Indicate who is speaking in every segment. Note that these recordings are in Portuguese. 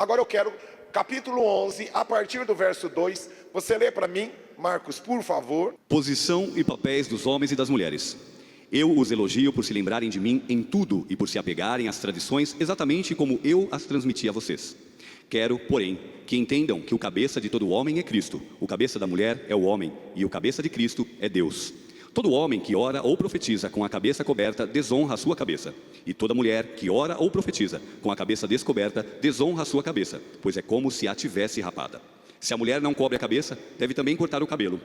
Speaker 1: Agora eu quero, capítulo 11, a partir do verso 2, você lê para mim, Marcos, por favor.
Speaker 2: Posição e papéis dos homens e das mulheres. Eu os elogio por se lembrarem de mim em tudo e por se apegarem às tradições exatamente como eu as transmiti a vocês. Quero, porém, que entendam que o cabeça de todo homem é Cristo, o cabeça da mulher é o homem e o cabeça de Cristo é Deus. Todo homem que ora ou profetiza com a cabeça coberta desonra a sua cabeça, e toda mulher que ora ou profetiza com a cabeça descoberta desonra a sua cabeça, pois é como se a tivesse rapada. Se a mulher não cobre a cabeça, deve também cortar o cabelo.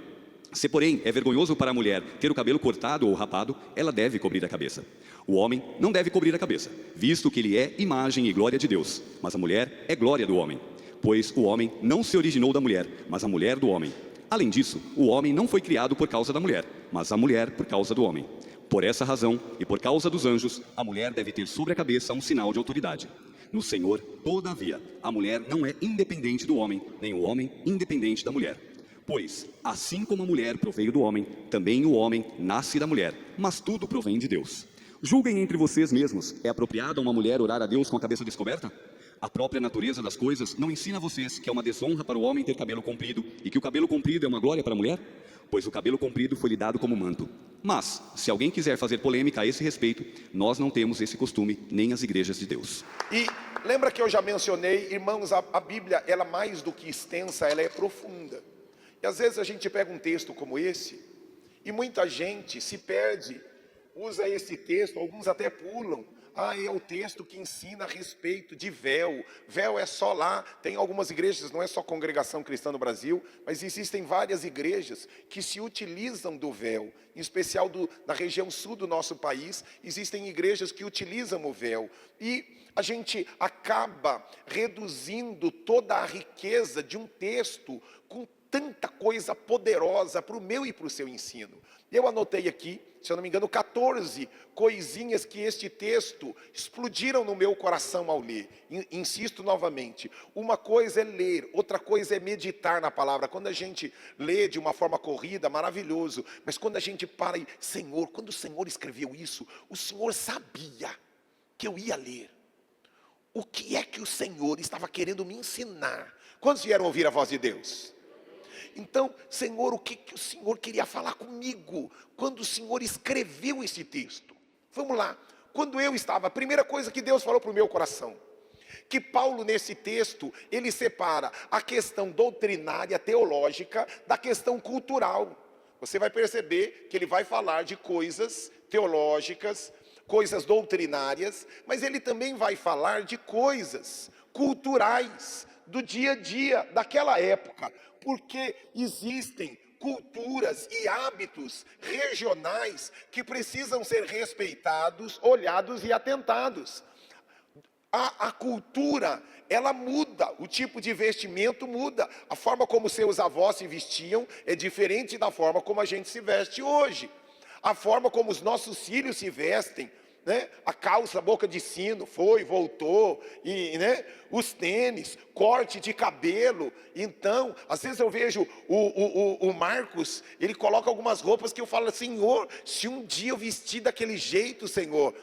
Speaker 2: Se, porém, é vergonhoso para a mulher ter o cabelo cortado ou rapado, ela deve cobrir a cabeça. O homem não deve cobrir a cabeça, visto que ele é imagem e glória de Deus, mas a mulher é glória do homem. Pois o homem não se originou da mulher, mas a mulher do homem. Além disso, o homem não foi criado por causa da mulher, mas a mulher por causa do homem. Por essa razão, e por causa dos anjos, a mulher deve ter sobre a cabeça um sinal de autoridade. No Senhor, todavia, a mulher não é independente do homem, nem o homem independente da mulher. Pois, assim como a mulher proveio do homem, também o homem nasce da mulher, mas tudo provém de Deus. Julguem entre vocês mesmos, é apropriado a uma mulher orar a Deus com a cabeça descoberta? A própria natureza das coisas não ensina a vocês que é uma desonra para o homem ter cabelo comprido e que o cabelo comprido é uma glória para a mulher? Pois o cabelo comprido foi lhe dado como manto. Mas, se alguém quiser fazer polêmica a esse respeito, nós não temos esse costume, nem as igrejas de Deus.
Speaker 1: E lembra que eu já mencionei, irmãos, a Bíblia, ela mais do que extensa, ela é profunda. E às vezes a gente pega um texto como esse, e muita gente se perde, usa esse texto, alguns até pulam. É o texto que ensina a respeito de véu. Véu é só lá, tem algumas igrejas, não é só Congregação Cristã no Brasil, mas existem várias igrejas que se utilizam do véu, em especial na região sul do nosso país, existem igrejas que utilizam o véu. E a gente acaba reduzindo toda a riqueza de um texto com tanta coisa poderosa para o meu e para o seu ensino. Eu anotei aqui, se eu não me engano, 14 coisinhas que este texto explodiram no meu coração ao ler. Insisto novamente, uma coisa é ler, outra coisa é meditar na palavra. Quando a gente lê de uma forma corrida, maravilhoso, mas quando a gente para e, Senhor, quando o Senhor escreveu isso, o Senhor sabia que eu ia ler. O que é que o Senhor estava querendo me ensinar? Quantos vieram ouvir a voz de Deus? Então, Senhor, o que o Senhor queria falar comigo quando o Senhor escreveu esse texto? Vamos lá. Quando eu estava, a primeira coisa que Deus falou para o meu coração, que Paulo nesse texto, ele separa a questão doutrinária, teológica, da questão cultural. Você vai perceber que ele vai falar de coisas teológicas, coisas doutrinárias, mas ele também vai falar de coisas culturais, do dia a dia, daquela época. Porque existem culturas e hábitos regionais que precisam ser respeitados, olhados e atentados. A cultura, ela muda, o tipo de vestimento muda. A forma como seus avós se vestiam é diferente da forma como a gente se veste hoje. A forma como os nossos filhos se vestem, né? A calça, boca de sino, foi, voltou, e, né? Os tênis, corte de cabelo. Então, às vezes eu vejo o Marcos, ele coloca algumas roupas que eu falo, Senhor, se um dia eu vestir daquele jeito, Senhor,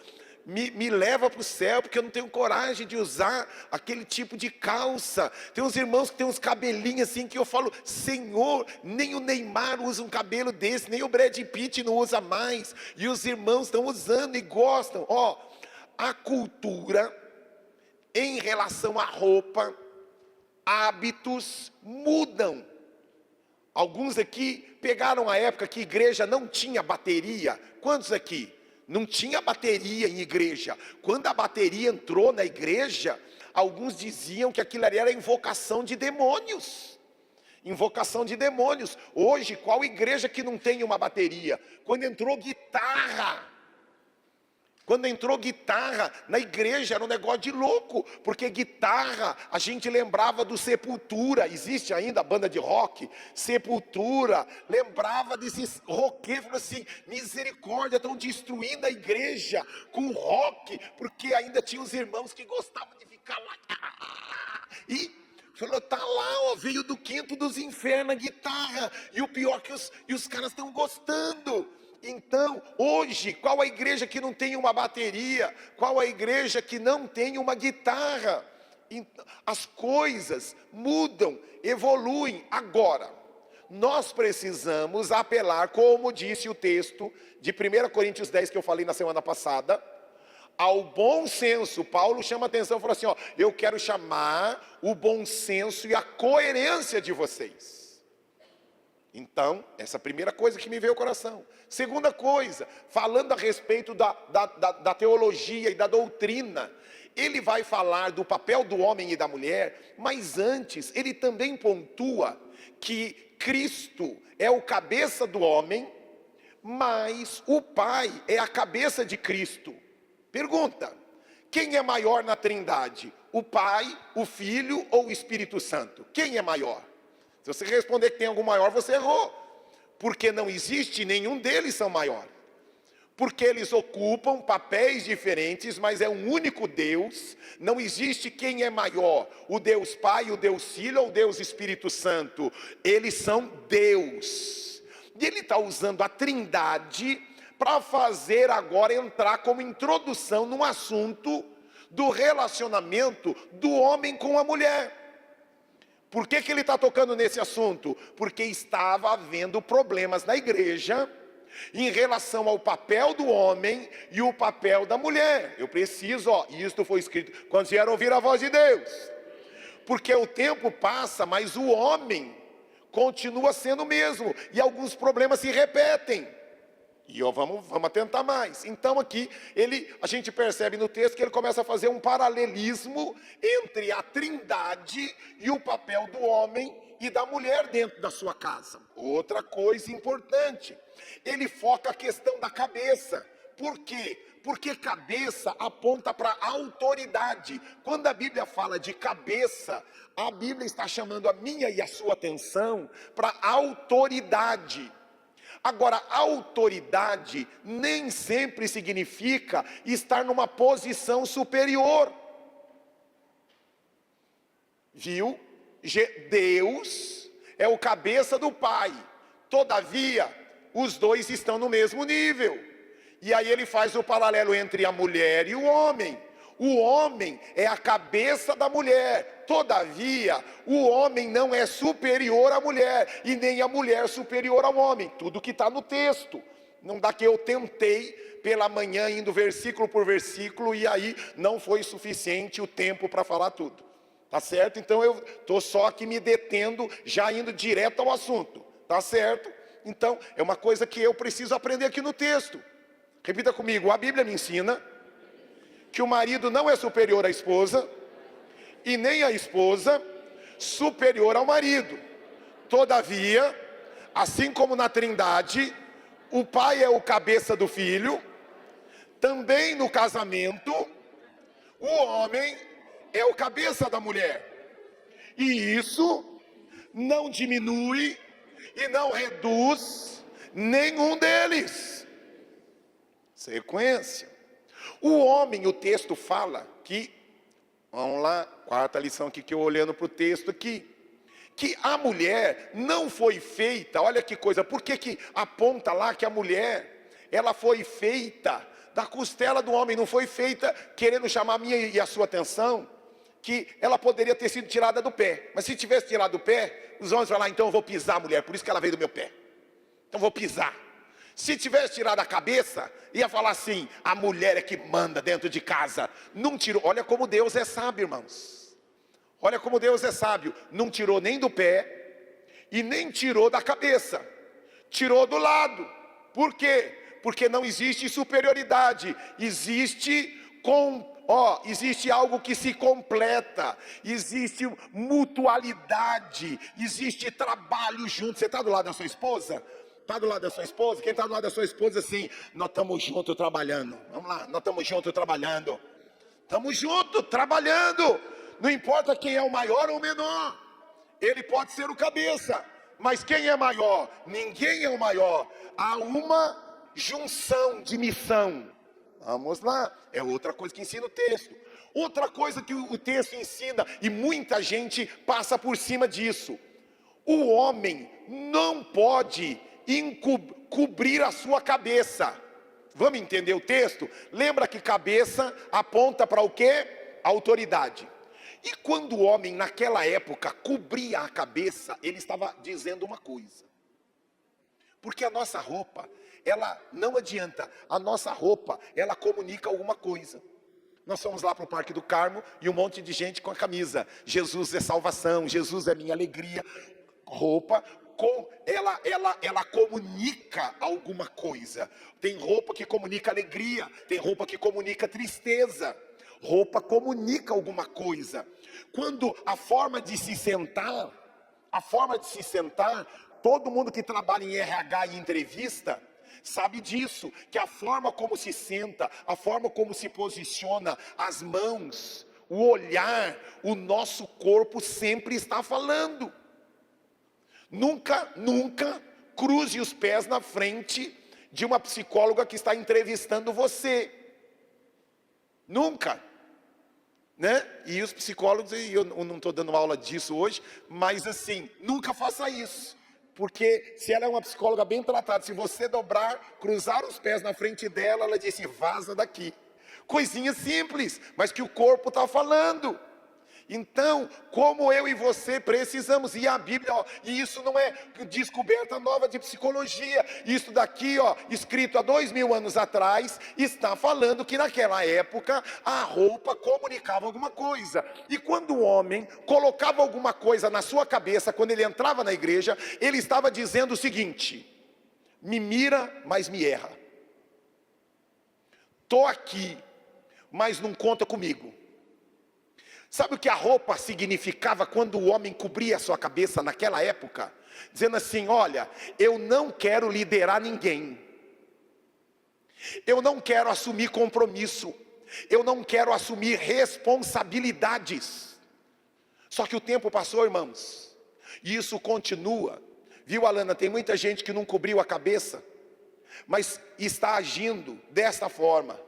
Speaker 1: me leva para o céu, porque eu não tenho coragem de usar aquele tipo de calça. Tem uns irmãos que tem uns cabelinhos assim, que eu falo, Senhor, nem o Neymar usa um cabelo desse, nem o Brad Pitt não usa mais, e os irmãos estão usando e gostam. A cultura em relação à roupa, hábitos mudam. Alguns aqui pegaram a época que a igreja não tinha bateria. Quantos aqui? Não tinha bateria em igreja. Quando a bateria entrou na igreja, alguns diziam que aquilo ali era invocação de demônios. Invocação de demônios. Hoje, qual igreja que não tem uma bateria? Quando entrou guitarra na igreja era um negócio de louco, porque guitarra, a gente lembrava do Sepultura, existe ainda a banda de rock, Sepultura, lembrava desses roqueiros, assim, misericórdia, estão destruindo a igreja com rock, porque ainda tinha os irmãos que gostavam de ficar lá, e falou, tá lá, veio do quinto dos infernos a guitarra, e o pior que os caras estão gostando. Então, hoje, qual a igreja que não tem uma bateria? Qual a igreja que não tem uma guitarra? As coisas mudam, evoluem. Agora, nós precisamos apelar, como disse o texto de 1 Coríntios 10 que eu falei na semana passada, ao bom senso. Paulo chama atenção e fala assim, eu quero chamar o bom senso e a coerência de vocês. Então, essa primeira coisa que me veio ao coração. Segunda coisa, falando a respeito da teologia e da doutrina, ele vai falar do papel do homem e da mulher, mas antes ele também pontua que Cristo é o cabeça do homem, mas o Pai é a cabeça de Cristo. Pergunta, quem é maior na Trindade? O Pai, o Filho ou o Espírito Santo? Quem é maior? Se você responder que tem algum maior, você errou. Porque não existe nenhum deles são maior. Porque eles ocupam papéis diferentes, mas é um único Deus. Não existe quem é maior, o Deus Pai, o Deus Filho ou o Deus Espírito Santo. Eles são Deus. E ele está usando a Trindade para fazer agora entrar como introdução num assunto do relacionamento do homem com a mulher. Por que ele está tocando nesse assunto? Porque estava havendo problemas na igreja em relação ao papel do homem e o papel da mulher. Eu preciso, isto foi escrito quando vieram ouvir a voz de Deus. Porque o tempo passa, mas o homem continua sendo o mesmo, e alguns problemas se repetem. E vamos atentar mais. Então aqui, a gente percebe no texto que ele começa a fazer um paralelismo entre a Trindade e o papel do homem e da mulher dentro da sua casa. Outra coisa importante, ele foca a questão da cabeça. Por quê? Porque cabeça aponta para autoridade. Quando a Bíblia fala de cabeça, a Bíblia está chamando a minha e a sua atenção para autoridade. Agora, autoridade nem sempre significa estar numa posição superior. Viu? Deus é o cabeça do Pai. Todavia, os dois estão no mesmo nível. E aí ele faz o paralelo entre a mulher e o homem. O homem é a cabeça da mulher. Todavia, o homem não é superior à mulher, e nem a mulher superior ao homem. Tudo que está no texto. Não dá que eu tentei pela manhã, indo versículo por versículo, e aí não foi suficiente o tempo para falar tudo. Tá certo? Então eu estou só aqui me detendo, já indo direto ao assunto. Tá certo? Então, é uma coisa que eu preciso aprender aqui no texto. Repita comigo, a Bíblia me ensina que o marido não é superior à esposa, e nem a esposa superior ao marido. Todavia, assim como na Trindade, o pai é o cabeça do filho, também no casamento, o homem é o cabeça da mulher. E isso não diminui e não reduz nenhum deles. Sequência. O homem, o texto fala que, vamos lá, quarta lição aqui que eu olhando para o texto aqui, que a mulher não foi feita, olha que coisa, por que aponta lá que a mulher, ela foi feita da costela do homem, não foi feita querendo chamar a minha e a sua atenção, que ela poderia ter sido tirada do pé, mas se tivesse tirado do pé, os homens falam, então eu vou pisar a mulher, por isso que ela veio do meu pé, então eu vou pisar. Se tivesse tirado a cabeça, ia falar assim, a mulher é que manda dentro de casa. Não tirou, olha como Deus é sábio, irmãos. Olha como Deus é sábio. Não tirou nem do pé e nem tirou da cabeça. Tirou do lado. Por quê? Porque não existe superioridade. Existe algo que se completa. Existe mutualidade. Existe trabalho junto. Você está do lado da sua esposa? Está do lado da sua esposa? Quem está do lado da sua esposa assim, nós estamos juntos trabalhando. Vamos lá, nós estamos juntos trabalhando. Estamos juntos trabalhando. Não importa quem é o maior ou o menor. Ele pode ser o cabeça. Mas quem é maior? Ninguém é o maior. Há uma junção de missão. Vamos lá. É outra coisa que ensina o texto. Outra coisa que o texto ensina, e muita gente passa por cima disso. O homem não pode cobrir a sua cabeça. Vamos entender o texto? Lembra que cabeça aponta para o quê? Autoridade. E quando o homem naquela época cobria a cabeça, ele estava dizendo uma coisa. Porque a nossa roupa, ela não adianta, a nossa roupa, ela comunica alguma coisa. Nós fomos lá para o Parque do Carmo e um monte de gente com a camisa: Jesus é salvação, Jesus é minha alegria. Roupa, ela comunica alguma coisa. Tem roupa que comunica alegria, tem roupa que comunica tristeza. Roupa comunica alguma coisa. Quando a forma de se sentar, todo mundo que trabalha em RH e entrevista sabe disso, que a forma como se senta, a forma como se posiciona, as mãos, o olhar, o nosso corpo sempre está falando. Nunca cruze os pés na frente de uma psicóloga que está entrevistando você. Nunca. Né? E os psicólogos, e eu não estou dando aula disso hoje, mas assim, nunca faça isso. Porque se ela é uma psicóloga bem tratada, se você dobrar, cruzar os pés na frente dela, ela disse: vaza daqui. Coisinha simples, mas que o corpo está falando. Então, como eu e você precisamos, e a Bíblia, e isso não é descoberta nova de psicologia, isso daqui, escrito há 2000 anos atrás, está falando que naquela época a roupa comunicava alguma coisa. E quando o homem colocava alguma coisa na sua cabeça, quando ele entrava na igreja, ele estava dizendo o seguinte: me mira, mas me erra. Estou aqui, mas não conta comigo. Sabe o que a roupa significava quando o homem cobria a sua cabeça naquela época? Dizendo assim: olha, eu não quero liderar ninguém. Eu não quero assumir compromisso. Eu não quero assumir responsabilidades. Só que o tempo passou, irmãos. E isso continua. Viu, Alana? Tem muita gente que não cobriu a cabeça, mas está agindo desta forma.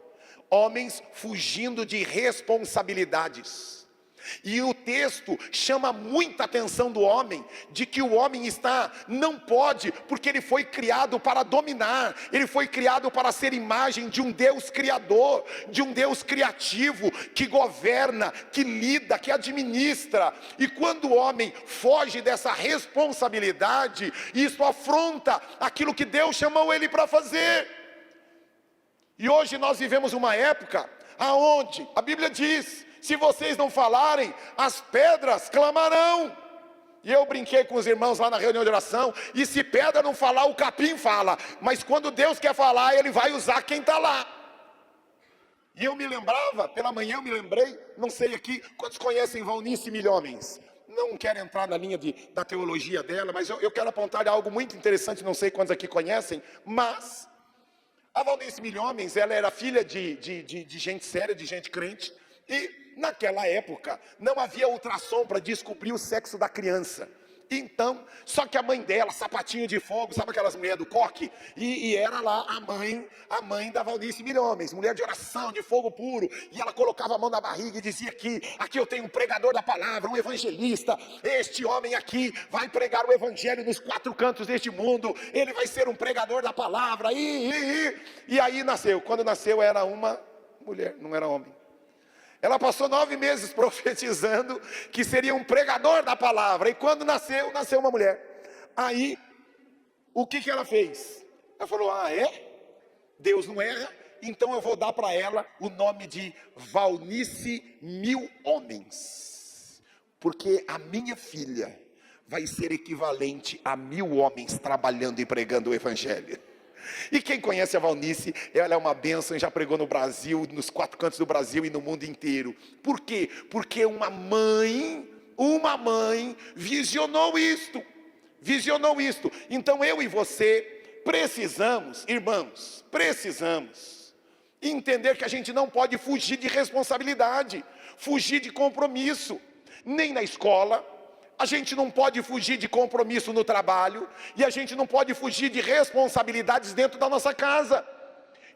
Speaker 1: Homens fugindo de responsabilidades. E o texto chama muita atenção do homem, de que o homem não pode, porque ele foi criado para dominar, ele foi criado para ser imagem de um Deus criador, de um Deus criativo, que governa, que lida, que administra. E quando o homem foge dessa responsabilidade, isso afronta aquilo que Deus chamou ele para fazer. E hoje nós vivemos uma época aonde a Bíblia diz: se vocês não falarem, as pedras clamarão. E eu brinquei com os irmãos lá na reunião de oração, e se pedra não falar, o capim fala. Mas quando Deus quer falar, Ele vai usar quem está lá. E eu me lembrava, pela manhã eu me lembrei, não sei aqui, quantos conhecem Valnice Milhomens? Não quero entrar na linha da teologia dela, mas eu quero apontar algo muito interessante, não sei quantos aqui conhecem, mas a Valnice Milhomens, ela era filha de gente séria, de gente crente, e naquela época não havia ultrassom para descobrir o sexo da criança. Então, só que a mãe dela, sapatinho de fogo, sabe aquelas mulheres do coque? E era lá a mãe da Valnice Milhomens, mulher de oração, de fogo puro. E ela colocava a mão na barriga e dizia aqui eu tenho um pregador da palavra, um evangelista. Este homem aqui vai pregar o evangelho nos 4 cantos deste mundo. Ele vai ser um pregador da palavra. E aí nasceu. Quando nasceu era uma mulher, não era homem. Ela passou 9 meses profetizando que seria um pregador da palavra. E quando nasceu uma mulher. Aí, o que ela fez? Ela falou: Deus não erra, então eu vou dar para ela o nome de Valnice Mil Homens. Porque a minha filha vai ser equivalente a 1000 homens trabalhando e pregando o evangelho. E quem conhece a Valnice, ela é uma bênção, já pregou no Brasil, nos 4 cantos do Brasil e no mundo inteiro. Por quê? Porque uma mãe visionou isto. Então eu e você precisamos, irmãos, entender que a gente não pode fugir de responsabilidade, fugir de compromisso, nem na escola. A gente não pode fugir de compromisso no trabalho, e a gente não pode fugir de responsabilidades dentro da nossa casa.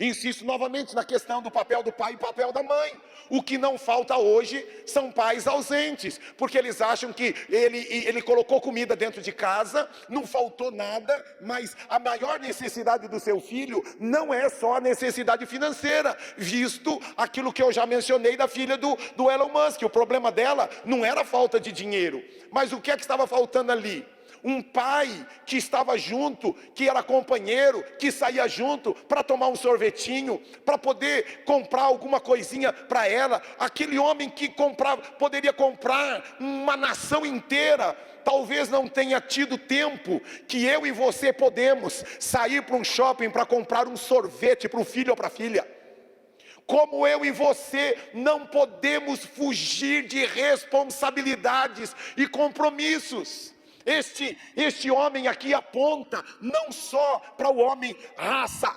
Speaker 1: Insisto novamente na questão do papel do pai e papel da mãe. O que não falta hoje são pais ausentes, porque eles acham que ele colocou comida dentro de casa, não faltou nada, mas a maior necessidade do seu filho não é só a necessidade financeira, visto aquilo que eu já mencionei da filha do Elon Musk. O problema dela não era a falta de dinheiro, mas o que é que estava faltando ali? Um pai que estava junto, que era companheiro, que saía junto para tomar um sorvetinho, para poder comprar alguma coisinha para ela. Aquele homem que poderia comprar uma nação inteira, talvez não tenha tido tempo que eu e você podemos sair para um shopping para comprar um sorvete para o filho ou para a filha. Como eu e você não podemos fugir de responsabilidades e compromissos. Este homem aqui aponta não só para o homem raça,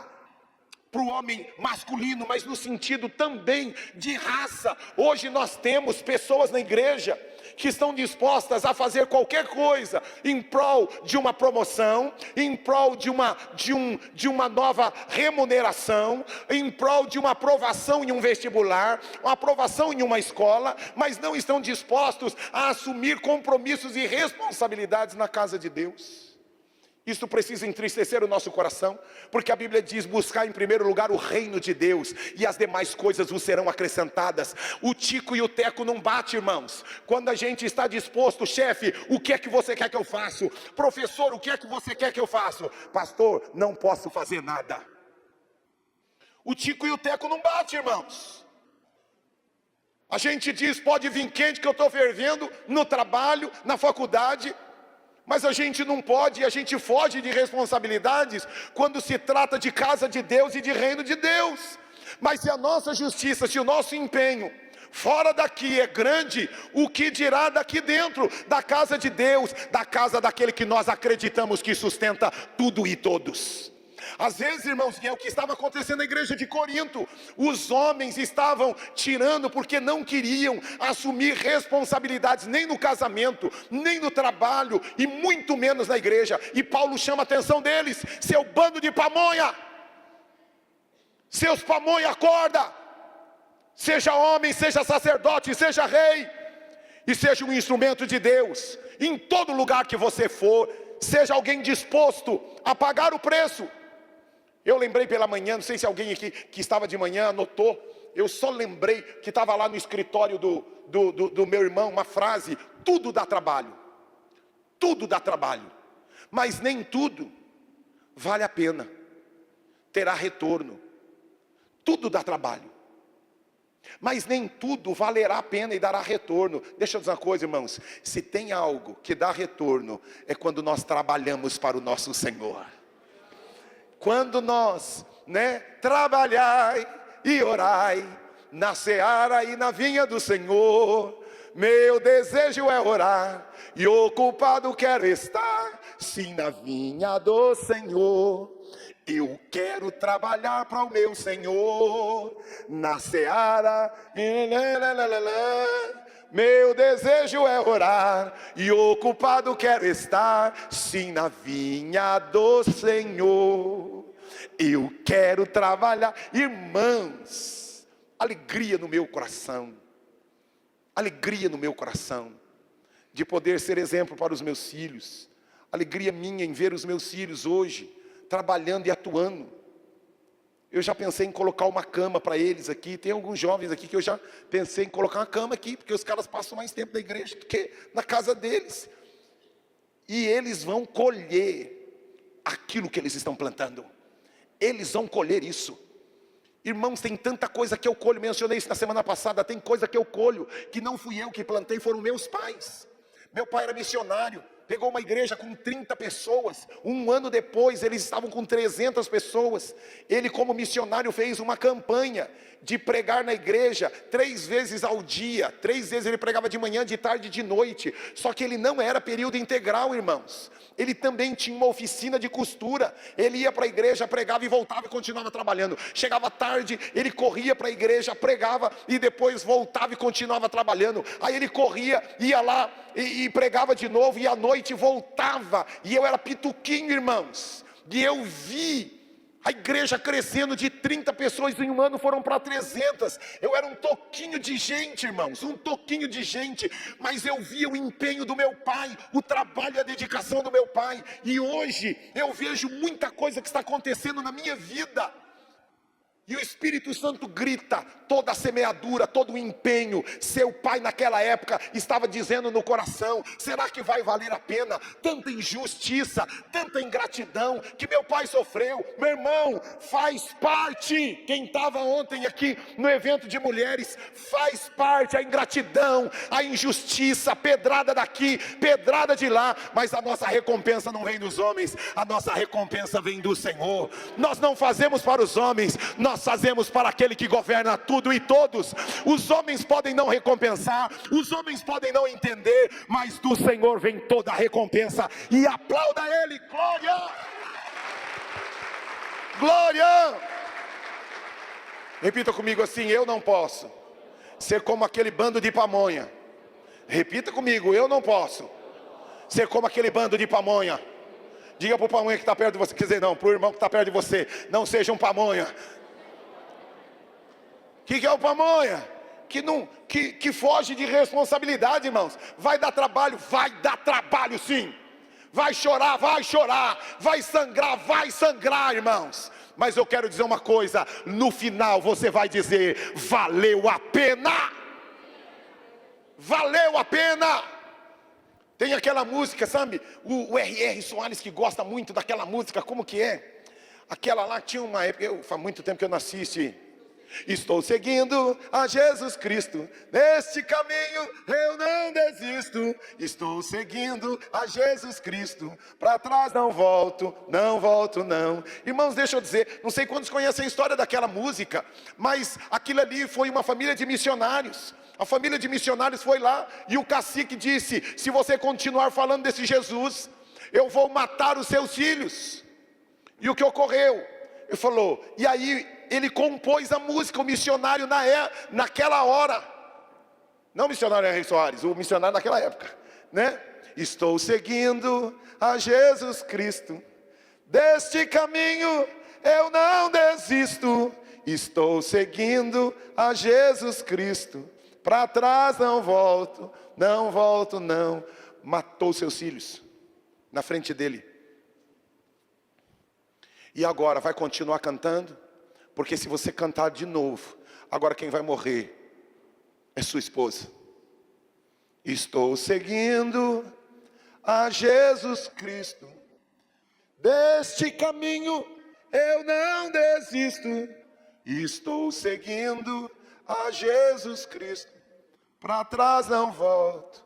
Speaker 1: para o homem masculino, mas no sentido também de raça. Hoje nós temos pessoas na igreja que estão dispostas a fazer qualquer coisa em prol de uma promoção, em prol de uma nova remuneração, em prol de uma aprovação em um vestibular, uma aprovação em uma escola, mas não estão dispostos a assumir compromissos e responsabilidades na casa de Deus. Isso precisa entristecer o nosso coração, porque a Bíblia diz: buscar em primeiro lugar o reino de Deus, e as demais coisas vos serão acrescentadas. O tico e o teco não bate, irmãos. Quando a gente está disposto: chefe, o que é que você quer que eu faça? Professor, o que é que você quer que eu faça? Pastor, não posso fazer nada. O tico e o teco não bate, irmãos. A gente diz: pode vir quente que eu estou fervendo no trabalho, na faculdade. Mas a gente não pode, e a gente foge de responsabilidades quando se trata de casa de Deus e de reino de Deus. Mas se a nossa justiça, se o nosso empenho fora daqui é grande, o que dirá daqui dentro, da casa de Deus, da casa daquele que nós acreditamos que sustenta tudo e todos? Às vezes, irmãos, é o que estava acontecendo na igreja de Corinto. Os homens estavam tirando porque não queriam assumir responsabilidades, nem no casamento, nem no trabalho, e muito menos na igreja. E Paulo chama a atenção deles: seu bando de pamonha, seus pamonha, acorda! Seja homem, seja sacerdote, seja rei, e seja um instrumento de Deus. Em todo lugar que você for, seja alguém disposto a pagar o preço. Eu lembrei pela manhã, não sei se alguém aqui que estava de manhã anotou, eu só lembrei que estava lá no escritório do meu irmão, uma frase: tudo dá trabalho, mas nem tudo vale a pena, terá retorno. Tudo dá trabalho, mas nem tudo valerá a pena e dará retorno. Deixa eu dizer uma coisa, irmãos: se tem algo que dá retorno, é quando nós trabalhamos para o nosso Senhor. Quando nós, trabalhai e orai na seara e na vinha do Senhor. Meu desejo é orar e ocupado quero estar, sim, na vinha do Senhor. Eu quero trabalhar para o meu Senhor na seara. Meu desejo é orar e ocupado quero estar, sim, na vinha do Senhor. Eu quero trabalhar. Irmãos, alegria no meu coração, alegria no meu coração de poder ser exemplo para os meus filhos. Alegria minha em ver os meus filhos hoje trabalhando e atuando. Eu já pensei em colocar uma cama para eles aqui. Tem alguns jovens aqui que eu já pensei em colocar uma cama aqui, porque os caras passam mais tempo na igreja do que na casa deles. E eles vão colher aquilo que eles estão plantando. Eles vão colher isso. Irmãos, tem tanta coisa que eu colho. Mencionei isso na semana passada. Tem coisa que eu colho que não fui eu que plantei, foram meus pais. Meu pai era missionário, pegou uma igreja com 30 pessoas, um ano depois eles estavam com 300 pessoas, ele como missionário fez uma campanha de pregar na igreja 3 vezes ao dia, 3 vezes ele pregava de manhã, de tarde e de noite, só que ele não era período integral, irmãos, ele também tinha uma oficina de costura, ele ia para a igreja, pregava e voltava e continuava trabalhando, chegava tarde, ele corria para a igreja, pregava e depois voltava e continuava trabalhando, aí ele corria, ia lá e pregava de novo, e à noite voltava, e eu era pituquinho, irmãos, e eu vi A igreja crescendo de 30 pessoas em um ano foram para 300. Eu era um toquinho de gente, irmãos, um toquinho de gente. Mas eu via o empenho do meu pai, o trabalho e a dedicação do meu pai. E hoje eu vejo muita coisa que está acontecendo na minha vida. E o Espírito Santo grita, toda a semeadura, todo o empenho. Seu pai naquela época estava dizendo no coração: será que vai valer a pena tanta injustiça, tanta ingratidão que meu pai sofreu? Meu irmão, faz parte. Quem estava ontem aqui no evento de mulheres, faz parte a ingratidão, a injustiça, pedrada daqui, pedrada de lá. Mas a nossa recompensa não vem dos homens, a nossa recompensa vem do Senhor. Nós não fazemos para os homens, nós fazemos para aquele que governa tudo e todos. Os homens podem não recompensar, os homens podem não entender, mas do Senhor vem toda a recompensa. E aplauda Ele, glória! Glória! Repita comigo assim: eu não posso ser como aquele bando de pamonha. Repita comigo: eu não posso ser como aquele bando de pamonha. Diga para o pamonha que está perto de você, quer dizer, não, para o irmão que está perto de você: não seja um pamonha. O que é o pamonha? Que foge de responsabilidade, irmãos. Vai dar trabalho sim. Vai chorar, vai sangrar, irmãos. Mas eu quero dizer uma coisa: no final você vai dizer: valeu a pena. Valeu a pena. Tem aquela música, sabe? O R.R. Soares, que gosta muito daquela música, como que é? Aquela lá tinha uma época, faz muito tempo que eu não assisto. Estou seguindo a Jesus Cristo, neste caminho eu não desisto. Estou seguindo a Jesus Cristo, para trás não volto não. Irmãos, deixa eu dizer, não sei quantos conhecem a história daquela música, mas aquilo ali foi uma família de missionários. A família de missionários foi lá e o cacique disse: se você continuar falando desse Jesus, eu vou matar os seus filhos. E o que ocorreu? Ele falou, e aí ele compôs a música, o missionário naquela hora. Não o missionário R.R. Soares, o missionário naquela época, né? Estou seguindo a Jesus Cristo, deste caminho eu não desisto. Estou seguindo a Jesus Cristo, para trás não volto não. Matou seus filhos na frente dele. E agora vai continuar cantando? Porque se você cantar de novo, agora quem vai morrer é sua esposa. Estou seguindo a Jesus Cristo, deste caminho eu não desisto. Estou seguindo a Jesus Cristo, para trás não volto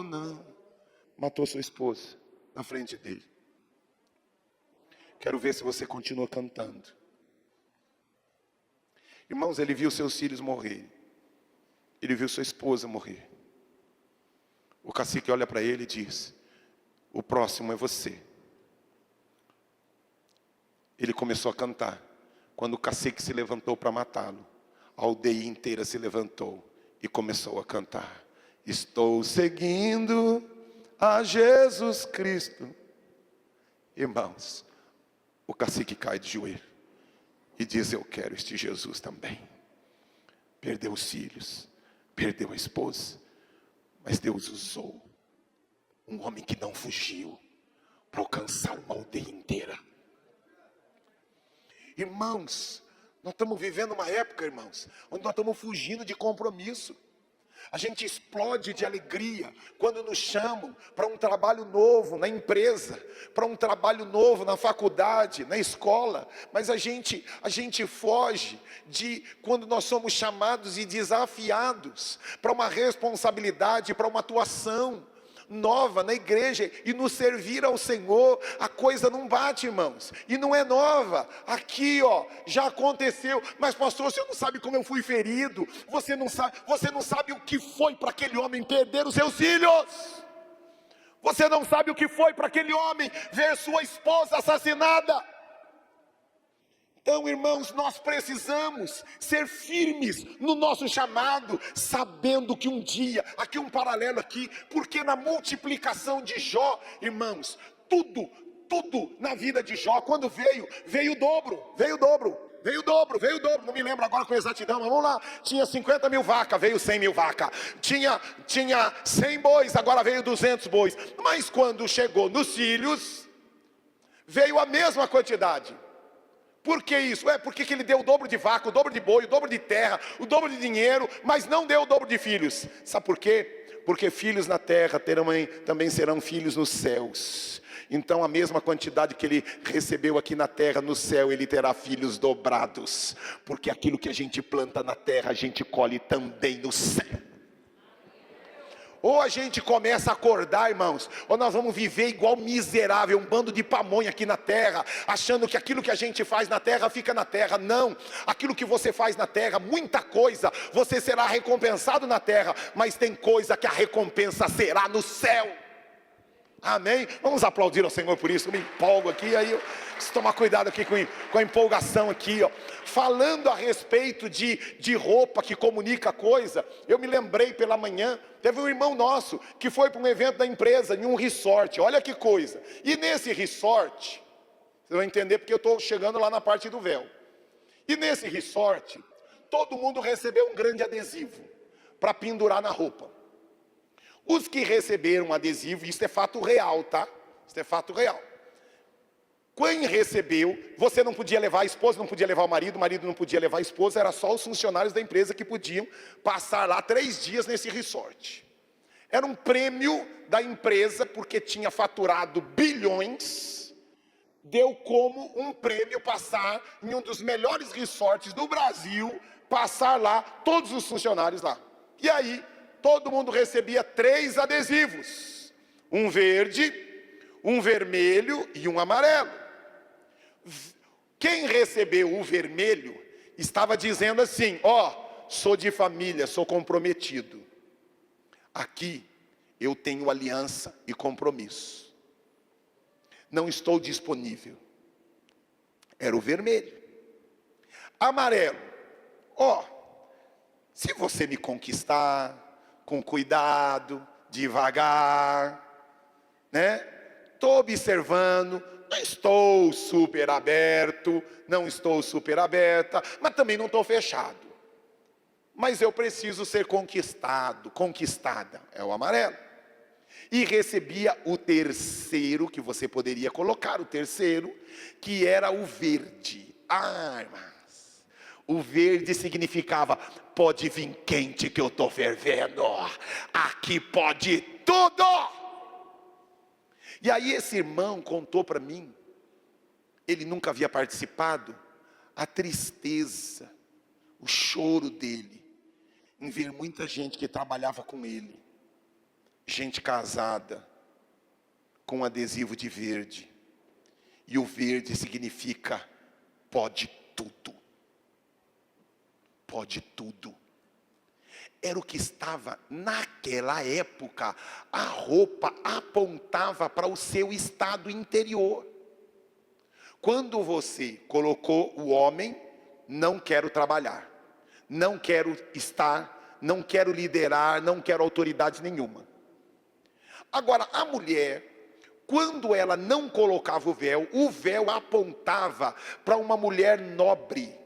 Speaker 1: não. Matou sua esposa na frente dele. Quero ver se você continua cantando. Irmãos, ele viu seus filhos morrer. Ele viu sua esposa morrer. O cacique olha para ele e diz: o próximo é você. Ele começou a cantar. Quando o cacique se levantou para matá-lo, a aldeia inteira se levantou e começou a cantar: estou seguindo a Jesus Cristo. Irmãos, o cacique cai de joelho e diz: eu quero este Jesus também. Perdeu os filhos, perdeu a esposa, mas Deus usou um homem que não fugiu para alcançar uma aldeia inteira. Irmãos, nós estamos vivendo uma época, irmãos, onde nós estamos fugindo de compromisso. A gente explode de alegria quando nos chamam para um trabalho novo na empresa, para um trabalho novo na faculdade, na escola. Mas a gente foge de quando nós somos chamados e desafiados para uma responsabilidade, para uma atuação nova na igreja e no servir ao Senhor. A coisa não bate, irmãos, e não é nova. Aqui, já aconteceu. Mas pastor, você não sabe como eu fui ferido. Você não sabe o que foi para aquele homem perder os seus filhos. Você não sabe o que foi para aquele homem ver sua esposa assassinada. Então, irmãos, nós precisamos ser firmes no nosso chamado, sabendo que um dia, aqui um paralelo aqui, porque na multiplicação de Jó, irmãos, tudo na vida de Jó. Quando veio o dobro, veio o dobro. Veio o dobro, não me lembro agora com exatidão, mas vamos lá. Tinha 50 mil vacas, veio 100 mil vacas. Tinha 100 bois, agora veio 200 bois. Mas quando chegou nos filhos, veio a mesma quantidade. Por que isso? Porque ele deu o dobro de vaca, o dobro de boi, o dobro de terra, o dobro de dinheiro, mas não deu o dobro de filhos. Sabe por quê? Porque filhos na terra também serão filhos nos céus. Então a mesma quantidade que ele recebeu aqui na terra, no céu ele terá filhos dobrados. Porque aquilo que a gente planta na terra, a gente colhe também no céu. Ou a gente começa a acordar, irmãos, ou nós vamos viver igual miserável, um bando de pamonha aqui na terra, achando que aquilo que a gente faz na terra fica na terra. Não, aquilo que você faz na terra, muita coisa, você será recompensado na terra, mas tem coisa que a recompensa será no céu. Amém? Vamos aplaudir ao Senhor por isso. Eu me empolgo aqui, aí eu preciso tomar cuidado aqui com a empolgação aqui, ó. Falando a respeito de roupa que comunica coisa, eu me lembrei pela manhã, teve um irmão nosso que foi para um evento da empresa, em um resort, olha que coisa. E nesse resort, vocês vão entender porque eu estou chegando lá na parte do véu. E nesse resort, todo mundo recebeu um grande adesivo para pendurar na roupa. Os que receberam adesivo, isso é fato real, tá? Isso é fato real. Quem recebeu, você não podia levar a esposa, não podia levar o marido não podia levar a esposa, era só os funcionários da empresa que podiam passar lá 3 dias nesse resort. Era um prêmio da empresa, porque tinha faturado bilhões, deu como um prêmio passar em um dos melhores resorts do Brasil, passar lá, todos os funcionários lá. E aí, todo mundo recebia 3 adesivos, um verde, um vermelho e um amarelo. Quem recebeu o vermelho estava dizendo assim: sou de família, sou comprometido. Aqui eu tenho aliança e compromisso. Não estou disponível. Era o vermelho. Amarelo, se você me conquistar, com cuidado, devagar, né? Estou observando, não estou super aberto, não estou super aberta, mas também não estou fechado. Mas eu preciso ser conquistado, conquistada, é o amarelo. E recebia o terceiro, que você poderia colocar, o terceiro, que era o verde. Irmãs, o verde significava: pode vir quente que eu estou fervendo, aqui pode tudo. E aí esse irmão contou para mim, ele nunca havia participado, a tristeza, o choro dele, em ver muita gente que trabalhava com ele, gente casada, com adesivo de verde, e o verde significa pode tudo. Pode tudo. Era o que estava naquela época. A roupa apontava para o seu estado interior. Quando você colocou o homem, não quero trabalhar, não quero estar, não quero liderar, não quero autoridade nenhuma. Agora, a mulher, quando ela não colocava o véu apontava para uma mulher nobre,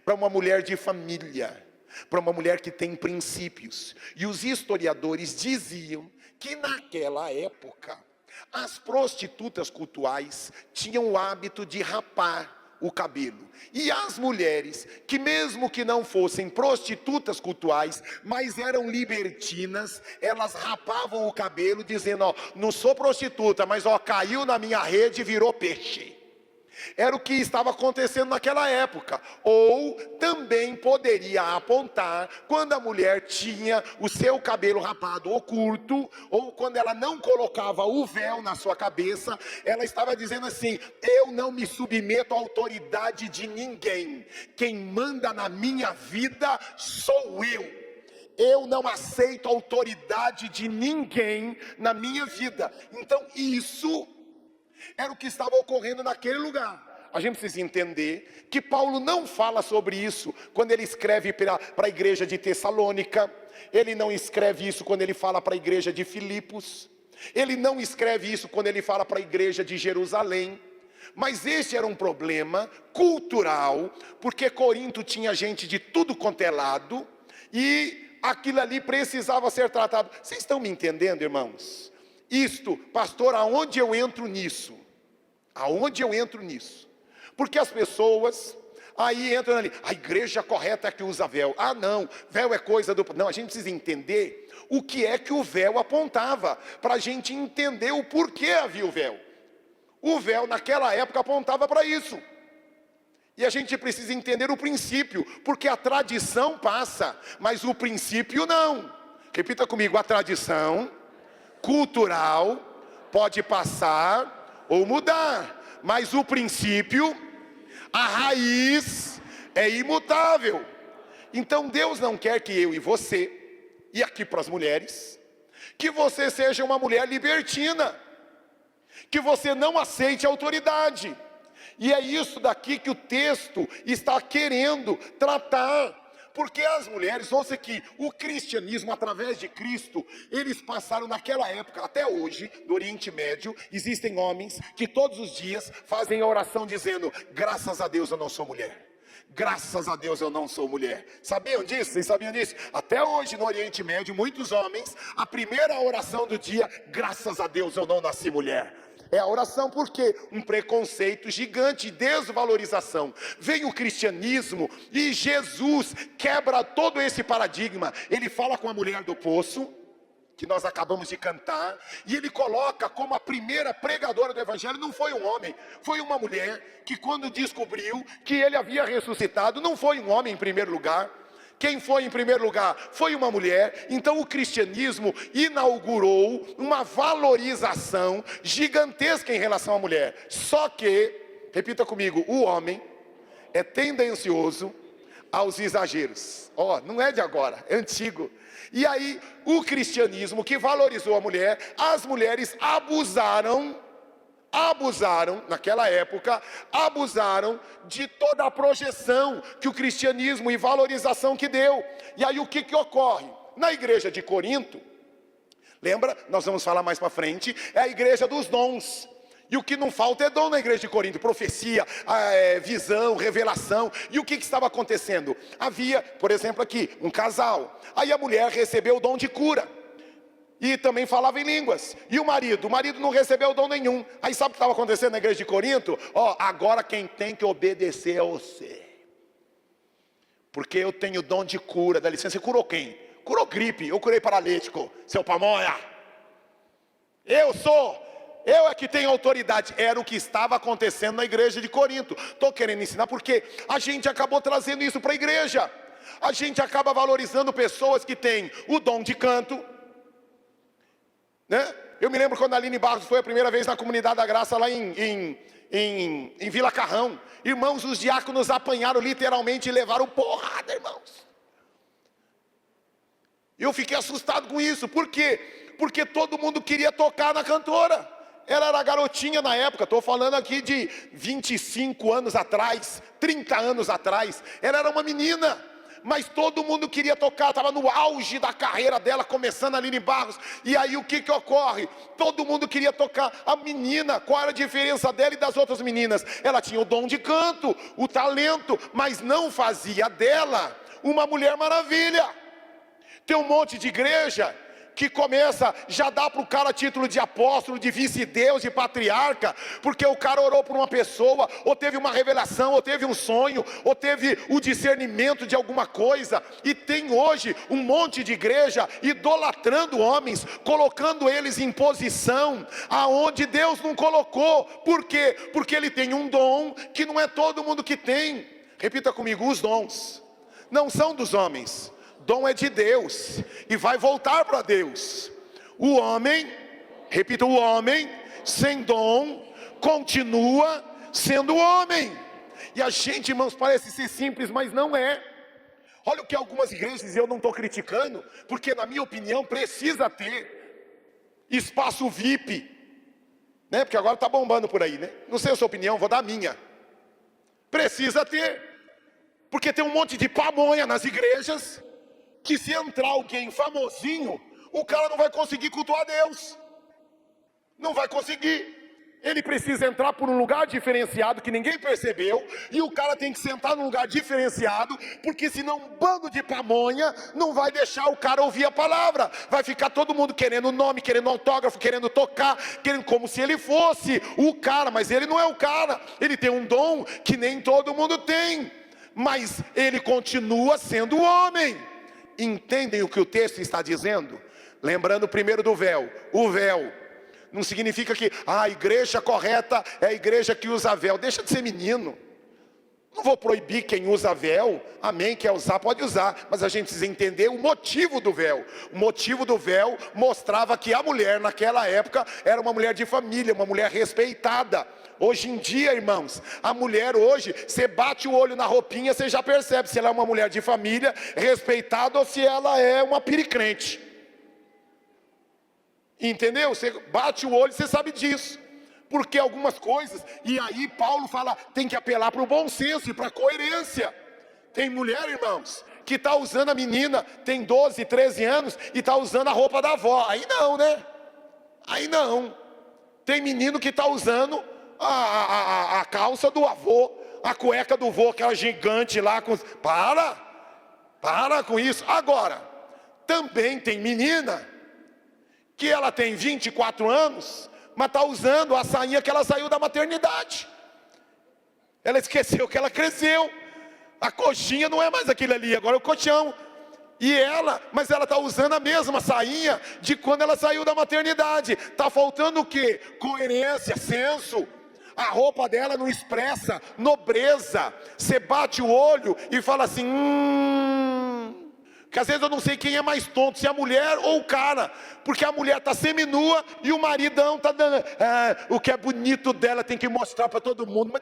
Speaker 1: para uma mulher de família, para uma mulher que tem princípios. E os historiadores diziam que naquela época, as prostitutas cultuais tinham o hábito de rapar o cabelo. E as mulheres, que mesmo que não fossem prostitutas cultuais, mas eram libertinas, elas rapavam o cabelo dizendo: não sou prostituta, mas caiu na minha rede e virou peixe. Era o que estava acontecendo naquela época. Ou também poderia apontar quando a mulher tinha o seu cabelo rapado ou curto, ou quando ela não colocava o véu na sua cabeça, ela estava dizendo assim: eu não me submeto à autoridade de ninguém, quem manda na minha vida sou eu não aceito a autoridade de ninguém na minha vida. Então isso era o que estava ocorrendo naquele lugar. A gente precisa entender que Paulo não fala sobre isso quando ele escreve para a igreja de Tessalônica. Ele não escreve isso quando ele fala para a igreja de Filipos. Ele não escreve isso quando ele fala para a igreja de Jerusalém. Mas esse era um problema cultural, porque Corinto tinha gente de tudo quanto é lado, e aquilo ali precisava ser tratado. Vocês estão me entendendo, irmãos? Isto, pastor, aonde eu entro nisso? Aonde eu entro nisso? Porque as pessoas aí entram ali, a igreja correta é que usa véu. Ah não, véu é coisa do... Não, a gente precisa entender o que é que o véu apontava, para a gente entender o porquê havia o véu. O véu naquela época apontava para isso. E a gente precisa entender o princípio, porque a tradição passa, mas o princípio não. Repita comigo, a tradição cultural pode passar ou mudar, mas o princípio, a raiz é imutável. Então Deus não quer que eu e você, e aqui para as mulheres, que você seja uma mulher libertina, que você não aceite a autoridade. E é isso daqui que o texto está querendo tratar. Porque as mulheres, ouça que o cristianismo, através de Cristo, eles passaram naquela época, até hoje, no Oriente Médio, existem homens que todos os dias fazem a oração dizendo, graças a Deus eu não sou mulher. Graças a Deus eu não sou mulher. Sabiam disso? Vocês sabiam disso? Até hoje no Oriente Médio, muitos homens, a primeira oração do dia, graças a Deus eu não nasci mulher. É a oração porque um preconceito gigante, desvalorização. Vem o cristianismo e Jesus quebra todo esse paradigma. Ele fala com a mulher do poço, que nós acabamos de cantar, e ele coloca como a primeira pregadora do evangelho, não foi um homem, foi uma mulher que quando descobriu que ele havia ressuscitado, não foi um homem em primeiro lugar. Quem foi em primeiro lugar? Foi uma mulher. Então o cristianismo inaugurou uma valorização gigantesca em relação à mulher. Só que, repita comigo, o homem é tendencioso aos exageros. Não é de agora, é antigo. E aí o cristianismo que valorizou a mulher, as mulheres abusaram, naquela época, abusaram de toda a projeção que o cristianismo e valorização que deu. E aí o que ocorre? Na igreja de Corinto, lembra, nós vamos falar mais para frente, é a igreja dos dons. E o que não falta é dom na igreja de Corinto, profecia, visão, revelação. E o que estava acontecendo? Havia, por exemplo aqui, um casal, aí a mulher recebeu o dom de cura. E também falava em línguas. E o marido não recebeu dom nenhum. Aí sabe o que estava acontecendo na igreja de Corinto? Agora quem tem que obedecer é você. Porque eu tenho dom de cura. Dá licença, você curou quem? Curou gripe, eu curei paralítico, seu pamonha. Eu é que tenho autoridade. Era o que estava acontecendo na igreja de Corinto. Estou querendo ensinar porque a gente acabou trazendo isso para a igreja. A gente acaba valorizando pessoas que têm o dom de canto, né? Eu me lembro quando a Aline Barros foi a primeira vez na Comunidade da Graça lá em Vila Carrão. Irmãos, os diáconos apanharam literalmente e levaram porrada, irmãos. Eu fiquei assustado com isso. Por quê? Porque todo mundo queria tocar na cantora. Ela era garotinha na época, estou falando aqui de 25 anos atrás, 30 anos atrás. Ela era uma menina. Mas todo mundo queria tocar, estava no auge da carreira dela, começando a Aline Barros. E aí o que ocorre? Todo mundo queria tocar. A menina, qual era a diferença dela e das outras meninas? Ela tinha o dom de canto, o talento, mas não fazia dela uma mulher maravilha. Tem um monte de igreja que começa, já dá para o cara título de apóstolo, de vice-deus, de patriarca, porque o cara orou por uma pessoa, ou teve uma revelação, ou teve um sonho, ou teve o discernimento de alguma coisa. E tem hoje um monte de igreja idolatrando homens, colocando eles em posição aonde Deus não colocou. Por quê? Porque ele tem um dom que não é todo mundo que tem. Repita comigo, os dons não são dos homens. Dom é de Deus e vai voltar para Deus. O homem, repita, o homem sem dom continua sendo homem. E a gente, irmãos, parece ser simples, mas não é. Olha o que algumas igrejas, eu não estou criticando, porque na minha opinião precisa ter espaço VIP, né? Porque agora está bombando por aí, né? Não sei a sua opinião, vou dar a minha. Precisa ter, porque tem um monte de pamonha nas igrejas, que se entrar alguém famosinho, o cara não vai conseguir cultuar Deus. Não vai conseguir. Ele precisa entrar por um lugar diferenciado que ninguém percebeu, e o cara tem que sentar num lugar diferenciado, porque senão um bando de pamonha não vai deixar o cara ouvir a palavra. Vai ficar todo mundo querendo nome, querendo autógrafo, querendo tocar, querendo como se ele fosse o cara, mas ele não é o cara. Ele tem um dom que nem todo mundo tem, mas ele continua sendo homem. Entendem o que o texto está dizendo? Lembrando primeiro do véu. O véu não significa que a igreja correta é a igreja que usa véu. Deixa de ser menino. Não vou proibir quem usa véu. Amém, quer usar, pode usar. Mas a gente precisa entender o motivo do véu. O motivo do véu mostrava que a mulher naquela época era uma mulher de família, uma mulher respeitada. Hoje em dia, irmãos, a mulher hoje, você bate o olho na roupinha, você já percebe se ela é uma mulher de família, respeitada, ou se ela é uma piricrente. Entendeu? Você bate o olho e você sabe disso. Porque algumas coisas, e aí Paulo fala, tem que apelar para o bom senso e para a coerência. Tem mulher, irmãos, que está usando a menina, tem 12, 13 anos, e está usando a roupa da avó. Aí não, né? Aí não. Tem menino que está usando a calça do avô, a cueca do avô, aquela gigante lá. Para com isso. Agora, também tem menina que ela tem 24 anos, mas está usando a sainha que ela saiu da maternidade. Ela esqueceu que ela cresceu. A coxinha não é mais aquilo ali, agora é o colchão. Mas ela está usando a mesma sainha de quando ela saiu da maternidade. Está faltando o quê? Coerência, senso. A roupa dela não expressa nobreza. Você bate o olho e fala assim, que às vezes eu não sei quem é mais tonto, se é a mulher ou o cara, porque a mulher está seminua e o maridão está dando, o que é bonito dela tem que mostrar para todo mundo, mas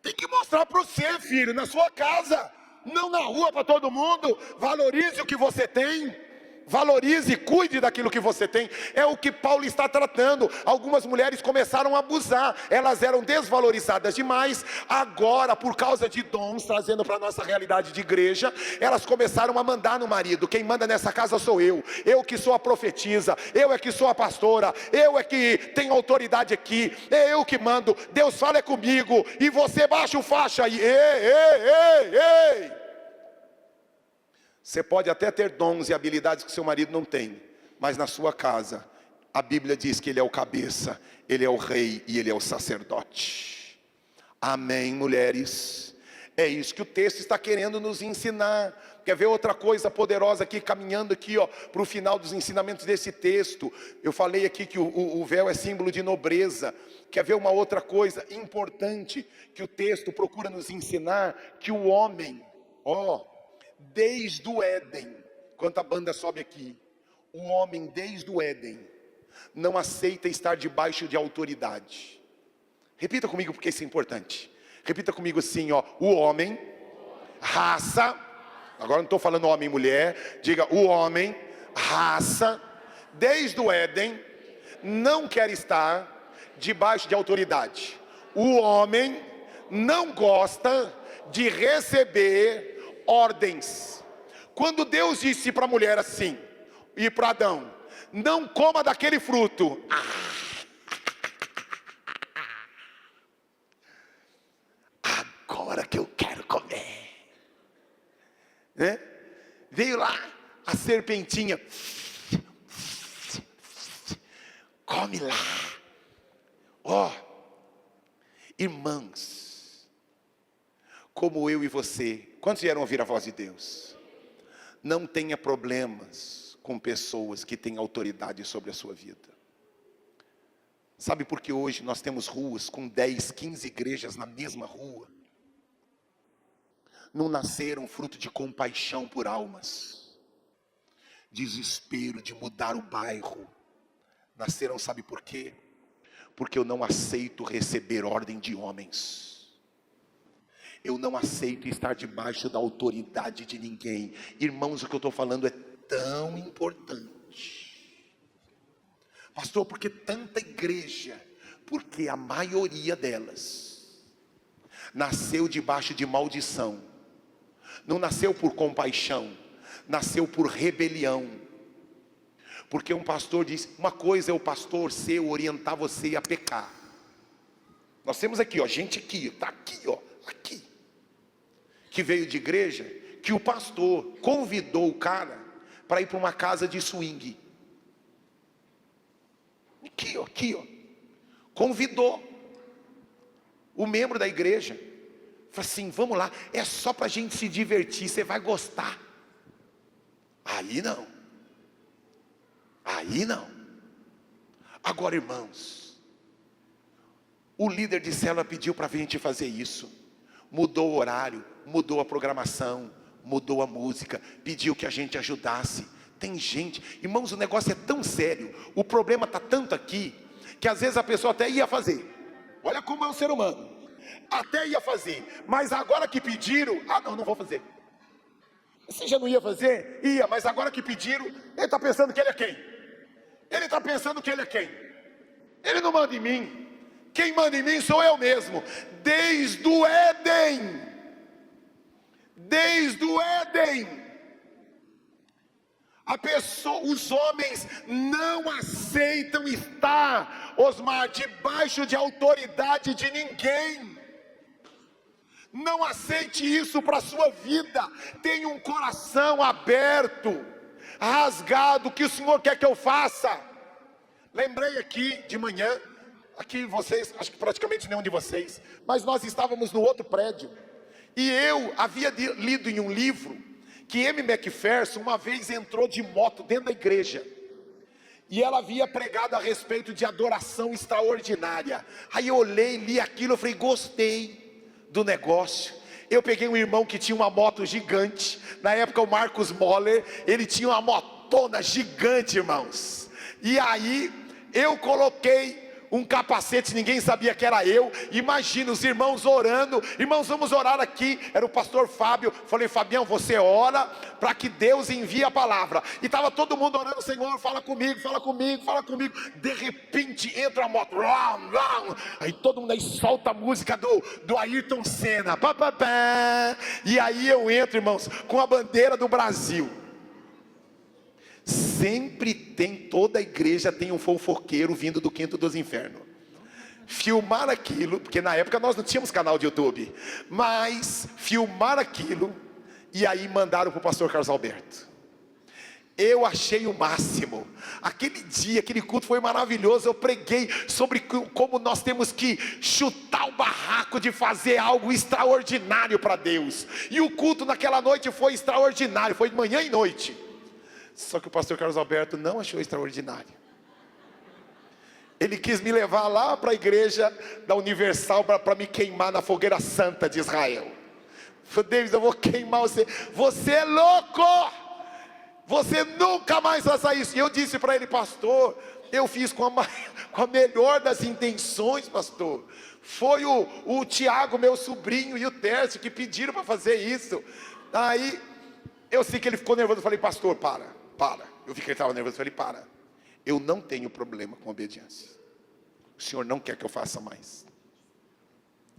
Speaker 1: tem que mostrar para você, filho, na sua casa, não na rua para todo mundo. Valorize o que você tem. Valorize e cuide daquilo que você tem. É o que Paulo está tratando. Algumas mulheres começaram a abusar. Elas eram desvalorizadas demais. Agora, por causa de dons, trazendo para a nossa realidade de igreja, elas começaram a mandar no marido. Quem manda nessa casa sou eu. Eu que sou a profetisa. Eu é que sou a pastora. Eu é que tenho autoridade aqui. É eu que mando. Deus fala comigo. E você baixa o faixa aí. Ei. Você pode até ter dons e habilidades que seu marido não tem, mas na sua casa, a Bíblia diz que ele é o cabeça, ele é o rei e ele é o sacerdote. Amém, mulheres? É isso que o texto está querendo nos ensinar. Quer ver outra coisa poderosa aqui, caminhando aqui para o final dos ensinamentos desse texto? Eu falei aqui que o véu é símbolo de nobreza. Quer ver uma outra coisa importante que o texto procura nos ensinar? Que o homem, desde o Éden, enquanto a banda sobe aqui, o homem desde o Éden não aceita estar debaixo de autoridade. Repita comigo porque isso é importante. Repita comigo assim, o homem, raça, agora não estou falando homem e mulher, diga o homem, raça, desde o Éden, não quer estar debaixo de autoridade. O homem não gosta de receber ordens. Quando Deus disse para a mulher assim, e para Adão, não coma daquele fruto, agora que eu quero comer, né? Veio lá a serpentinha, come lá. Irmãos, como eu e você, quantos vieram ouvir a voz de Deus? Não tenha problemas com pessoas que têm autoridade sobre a sua vida. Sabe por que hoje nós temos ruas com 10, 15 igrejas na mesma rua? Não nasceram fruto de compaixão por almas, desespero de mudar o bairro. Nasceram, sabe por quê? Porque eu não aceito receber ordem de homens. Eu não aceito estar debaixo da autoridade de ninguém. Irmãos, o que eu estou falando é tão importante. Pastor, por que tanta igreja? Porque a maioria delas nasceu debaixo de maldição. Não nasceu por compaixão, nasceu por rebelião. Porque um pastor diz, uma coisa é o pastor seu orientar você a pecar. Nós temos aqui, ó, gente aqui, tá aqui, ó, aqui, que veio de igreja, que o pastor convidou o cara para ir para uma casa de swing. Aqui, ó. Convidou o membro da igreja. Falou assim, vamos lá, é só para a gente se divertir, você vai gostar. Aí não. Aí não. Agora, irmãos, o líder de célula pediu para a gente fazer isso. Mudou o horário, mudou a programação, mudou a música, pediu que a gente ajudasse. Tem gente, irmãos, o negócio é tão sério, o problema está tanto aqui, que às vezes a pessoa até ia fazer. Olha como é o ser humano. Até ia fazer, mas agora que pediram, não vou fazer. Você já não ia fazer? Ia, mas agora que pediram, ele está pensando que ele é quem? Ele está pensando que ele é quem? Ele não manda em mim. Quem manda em mim sou eu mesmo. Desde o Éden. Desde o Éden. Os homens não aceitam estar, Osmar, debaixo de autoridade de ninguém. Não aceite isso para a sua vida. Tenha um coração aberto, rasgado. O que o Senhor quer que eu faça? Lembrei aqui de manhã, aqui vocês, acho que praticamente nenhum de vocês, mas nós estávamos no outro prédio, e eu havia lido em um livro, que M. Macpherson uma vez entrou de moto dentro da igreja, e ela havia pregado a respeito de adoração extraordinária. Aí eu olhei, li aquilo, eu falei, gostei do negócio. Eu peguei um irmão que tinha uma moto gigante, na época o Marcos Moller, ele tinha uma motona gigante, irmãos, e aí eu coloquei um capacete, ninguém sabia que era eu. Imagina os irmãos orando, irmãos, vamos orar aqui. Era o pastor Fábio. Falei, Fabião, você ora para que Deus envie a palavra. E estava todo mundo orando, Senhor, fala comigo, fala comigo, fala comigo. De repente entra a moto, aí todo mundo aí solta a música do Ayrton Senna, pá, pá, pá. E aí eu entro, irmãos, com a bandeira do Brasil. Sempre tem, toda a igreja tem um fofoqueiro vindo do quinto dos infernos. Filmar aquilo, porque na época nós não tínhamos canal de YouTube, mas filmar aquilo, e aí mandaram para o pastor Carlos Alberto. Eu achei o máximo. Aquele dia, aquele culto foi maravilhoso. Eu preguei sobre como nós temos que chutar o barraco de fazer algo extraordinário para Deus. E o culto naquela noite foi extraordinário, foi de manhã e noite. Só que o pastor Carlos Alberto não achou extraordinário. Ele quis me levar lá para a igreja da Universal para me queimar na fogueira santa de Israel. Falei, David, eu vou queimar você. Você é louco! Você nunca mais faça isso. E eu disse para ele, pastor, eu fiz com a melhor das intenções, pastor. Foi o Tiago, meu sobrinho, e o Tércio que pediram para fazer isso. Aí eu sei que ele ficou nervoso. Eu falei, pastor, para. Eu vi que ele estava nervoso. Eu falei, para. Eu não tenho problema com obediência. O Senhor não quer que eu faça mais.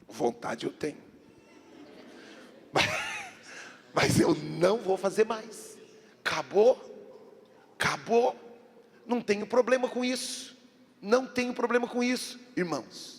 Speaker 1: Vontade eu tenho. Mas eu não vou fazer mais. Acabou. Não tenho problema com isso. Não tenho problema com isso, irmãos.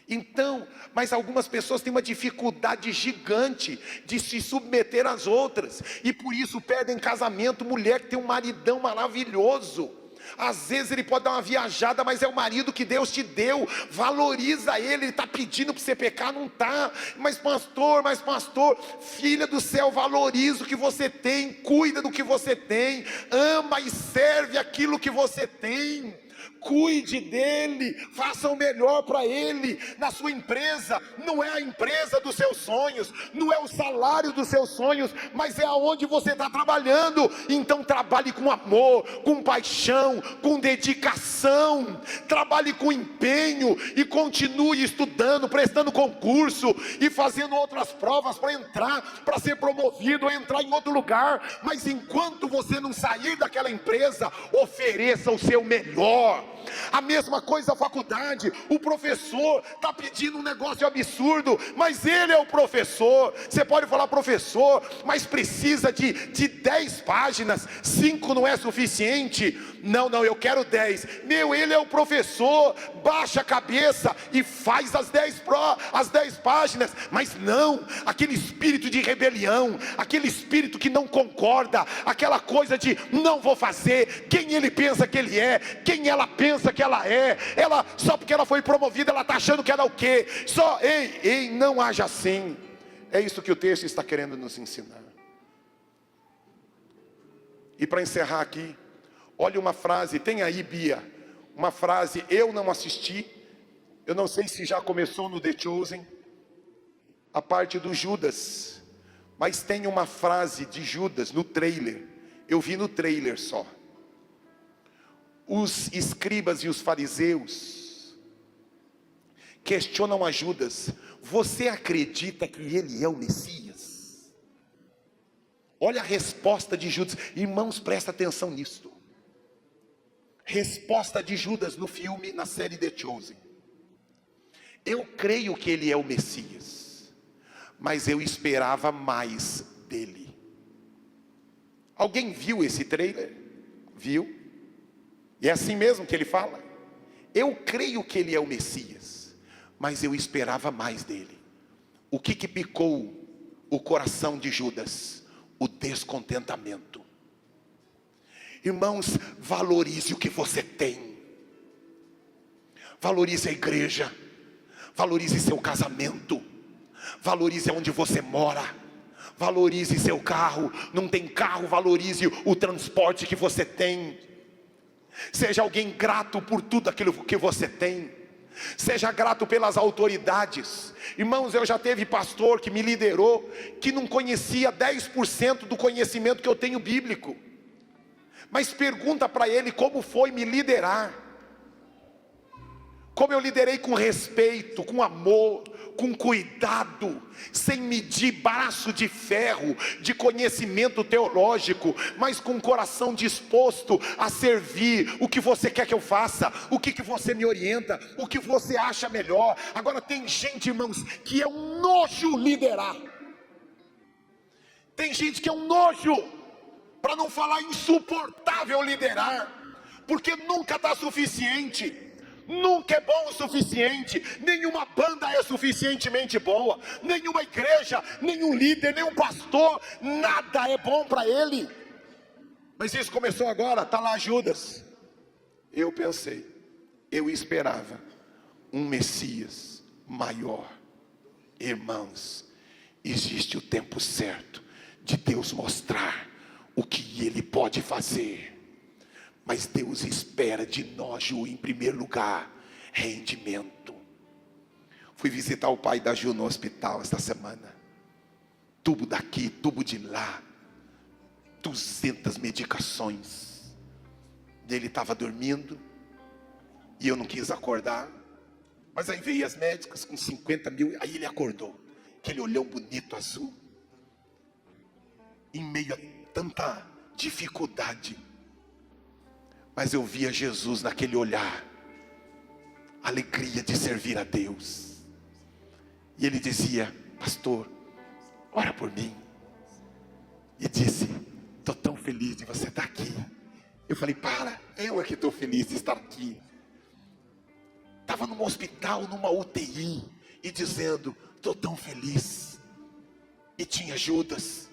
Speaker 1: Então, mas algumas pessoas têm uma dificuldade gigante de se submeter às outras, e por isso perdem casamento. Mulher que tem um maridão maravilhoso, às vezes ele pode dar uma viajada, mas é o marido que Deus te deu. Valoriza ele está pedindo para você pecar, não está. Mas pastor, filha do céu, valoriza o que você tem, cuida do que você tem, ama e serve aquilo que você tem. Cuide dele, faça o melhor para ele. Na sua empresa, não é a empresa dos seus sonhos, não é o salário dos seus sonhos, mas é aonde você está trabalhando. Então trabalhe com amor, com paixão, com dedicação, trabalhe com empenho e continue estudando, prestando concurso e fazendo outras provas para entrar, para ser promovido ou entrar em outro lugar. Mas enquanto você não sair daquela empresa, ofereça o seu melhor. A mesma coisa a faculdade, o professor está pedindo um negócio absurdo, mas ele é o professor. Você pode falar, professor, mas precisa de 10 páginas, 5 não é suficiente. Não, eu quero 10. Ele é o professor, baixa a cabeça e faz as 10 páginas. Mas não, aquele espírito de rebelião, aquele espírito que não concorda, aquela coisa de não vou fazer, quem ele pensa que ele é, quem ela pensa que ela é, ela, só porque ela foi promovida, ela está achando que ela é o quê? Ei, não haja assim. É isso que o texto está querendo nos ensinar. E para encerrar aqui, olha uma frase, tem aí, Bia, uma frase, eu não assisti, eu não sei se já começou no The Chosen, a parte do Judas, mas tem uma frase de Judas no trailer, eu vi no trailer só. Os escribas e os fariseus questionam a Judas: você acredita que ele é o Messias? Olha a resposta de Judas, irmãos, presta atenção nisto. Resposta de Judas no filme, na série The Chosen: eu creio que ele é o Messias, mas eu esperava mais dele. Alguém viu esse trailer? Viu? E é assim mesmo que ele fala. Eu creio que ele é o Messias, mas eu esperava mais dele. O que picou o coração de Judas? O descontentamento. Irmãos, valorize o que você tem. Valorize a igreja. Valorize seu casamento. Valorize onde você mora. Valorize seu carro. Não tem carro, valorize o transporte que você tem. Seja alguém grato por tudo aquilo que você tem. Seja grato pelas autoridades. Irmãos, eu já teve pastor que me liderou, que não conhecia 10% do conhecimento que eu tenho bíblico. Mas pergunta para ele como foi me liderar. Como eu liderei com respeito, com amor, com cuidado, sem medir braço de ferro, de conhecimento teológico, mas com o coração disposto a servir. O que você quer que eu faça? O que você me orienta? O que você acha melhor? Agora tem gente, irmãos, que é um nojo liderar. Tem gente que é um nojo, para não falar insuportável liderar, porque nunca está suficiente. Nunca é bom o suficiente. Nenhuma banda é suficientemente boa. Nenhuma igreja, nenhum líder, nenhum pastor, nada é bom para ele. Mas isso começou agora, está lá Judas. Eu pensei, eu esperava um Messias maior. Irmãos, existe o tempo certo de Deus mostrar o que Ele pode fazer. Mas Deus espera de nós, Ju, em primeiro lugar, rendimento. Fui visitar o pai da Ju no hospital esta semana. Tubo daqui, tubo de lá. 200 medicações. Ele estava dormindo e eu não quis acordar. Mas aí veio as médicas com 50 mil. Aí ele acordou. Aquele olhão bonito, azul. Em meio a tanta dificuldade. Mas eu via Jesus naquele olhar, alegria de servir a Deus. E ele dizia: pastor, ora por mim. E disse: estou tão feliz de você estar aqui. Eu falei: eu é que estou feliz de estar aqui. Estava num hospital, numa UTI, e dizendo: estou tão feliz. E tinha Judas,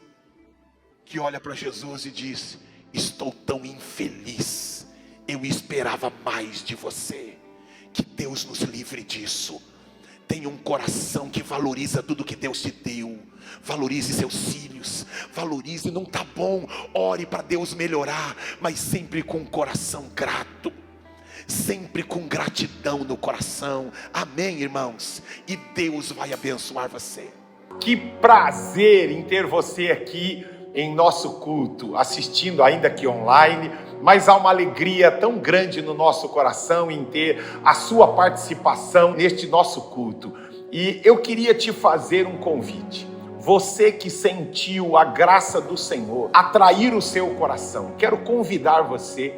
Speaker 1: que olha para Jesus e diz: estou tão infeliz. Eu esperava mais de você. Que Deus nos livre disso. Tenha um coração que valoriza tudo que Deus te deu. Valorize seus filhos. Valorize, não está bom, ore para Deus melhorar, mas sempre com um coração grato. Sempre com gratidão no coração. Amém, irmãos? E Deus vai abençoar você.
Speaker 3: Que prazer em ter você aqui em nosso culto, assistindo ainda que online, mas há uma alegria tão grande no nosso coração em ter a sua participação neste nosso culto. E eu queria te fazer um convite. Você que sentiu a graça do Senhor atrair o seu coração, quero convidar você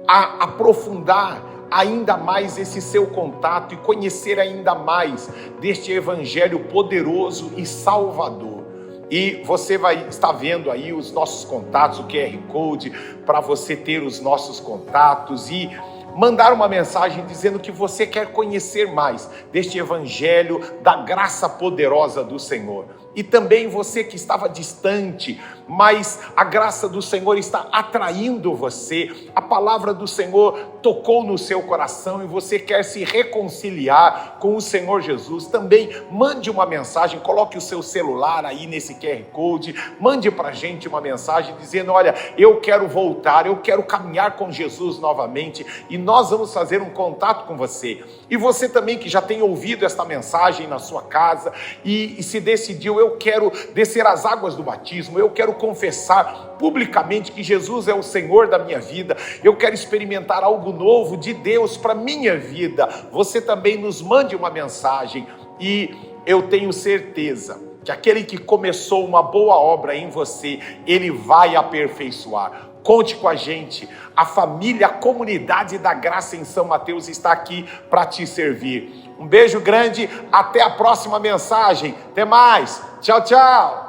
Speaker 3: a aprofundar ainda mais esse seu contato e conhecer ainda mais deste evangelho poderoso e salvador. E você vai estar vendo aí os nossos contatos, o QR Code, para você ter os nossos contatos e mandar uma mensagem dizendo que você quer conhecer mais deste evangelho da graça poderosa do Senhor. E também você que estava distante, mas a graça do Senhor está atraindo você, a palavra do Senhor tocou no seu coração e você quer se reconciliar com o Senhor Jesus, também mande uma mensagem, coloque o seu celular aí nesse QR Code, mande para a gente uma mensagem dizendo: olha, eu quero voltar, eu quero caminhar com Jesus novamente, e nós vamos fazer um contato com você. E você também que já tem ouvido esta mensagem na sua casa e se decidiu: eu quero descer as águas do batismo, eu quero confessar publicamente que Jesus é o Senhor da minha vida, eu quero experimentar algo novo de Deus para minha vida. Você também nos mande uma mensagem e eu tenho certeza que aquele que começou uma boa obra em você, ele vai aperfeiçoar. Conte com a gente, a família, a comunidade da Graça em São Mateus está aqui para te servir. Um beijo grande, até a próxima mensagem, até mais, tchau, tchau.